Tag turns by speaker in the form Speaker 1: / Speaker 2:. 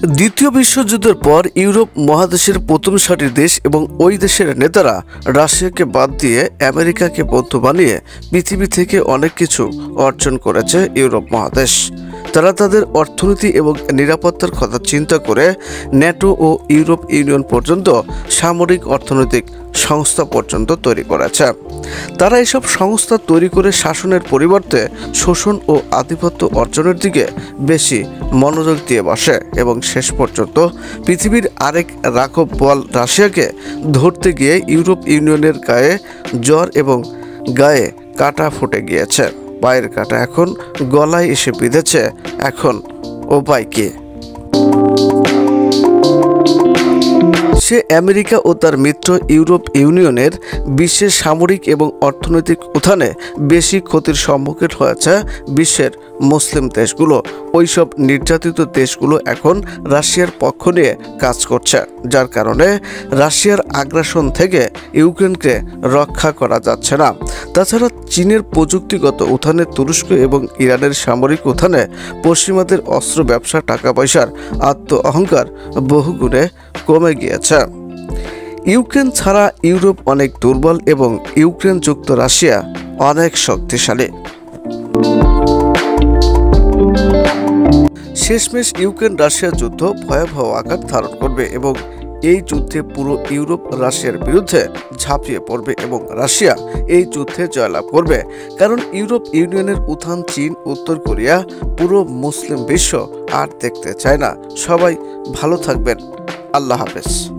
Speaker 1: দ্বিতীয় বিশ্বযুদ্ধের পর ইউরোপ মহাদেশের প্রথম সারির দেশ এবং ওই দেশের নেতারা রাশিয়াকে বাদ দিয়ে আমেরিকাকে বন্ধু বানিয়ে পৃথিবী থেকে অনেক কিছু অর্জন করেছে ইউরোপ মহাদেশ। তারা তাদের অর্থনীতি এবং নিরাপত্তার কথা চিন্তা করে ন্যাটো ও ইউরোপ ইউনিয়ন পর্যন্ত সামরিক অর্থনৈতিক সংস্থা পর্যন্ত তৈরি করেছে। তারা এসব সংস্থা তৈরি করে শাসনের পরিবর্তে শোষণ ও আধিপত্য অর্জনের দিকে বেশি মনোযোগ দিয়ে বসে এবং শেষ পর্যন্ত পৃথিবীর আরেক রাঘব বোয়াল রাশিয়াকে ধরতে গিয়ে ইউরোপ ইউনিয়নের গায়ে জ্বর এবং গায়ে কাটা ফুটে গিয়েছে। পায়ের কাটা এখন গলায় এসে বিঁধেছে। এখন উপায় কি? সে আমেরিকা ও তার মিত্র ইউরোপ ইউনিয়নের বিশ্বের সামরিক এবং অর্থনৈতিক উত্থানে বেশি ক্ষতির সম্মুখীন হয়েছে বিশ্বের মুসলিম দেশগুলো। ওইসব নির্যাতিত দেশগুলো এখন রাশিয়ার পক্ষ নিয়ে কাজ করছে, যার কারণে রাশিয়ার আগ্রাসন থেকে ইউক্রেনকে রক্ষা করা যাচ্ছে না। তাছাড়া চীনের প্রযুক্তিগত উত্থানে তুরস্ক এবং ইরানের সামরিক উত্থানে পশ্চিমাদের অস্ত্র ব্যবসা, টাকা পয়সার আত্ম অহংকার বহুগুণে কমে গিয়েছে। ইউক্রেন ছাড়া ইউরোপ অনেক দুর্বল এবং ইউক্রেন যুক্ত রাশিয়া অনেক শক্তিশালী। শেষমেশ ইউক্রেন রাশিয়া যুদ্ধ ভয়াবহ আকার ধারণ করবে এবং এই যুদ্ধে পুরো ইউরোপ রাশিয়ার বিরুদ্ধে ঝাঁপিয়ে পড়বে এবং রাশিয়া এই যুদ্ধে জয়লাভ করবে। কারণ ইউরোপ ইউনিয়নের উত্থান চীন, উত্তর কোরিয়া, পুরো মুসলিম বিশ্ব আর দেখতে চায় না। সবাই ভালো থাকবেন। আল্লাহ হাফেজ।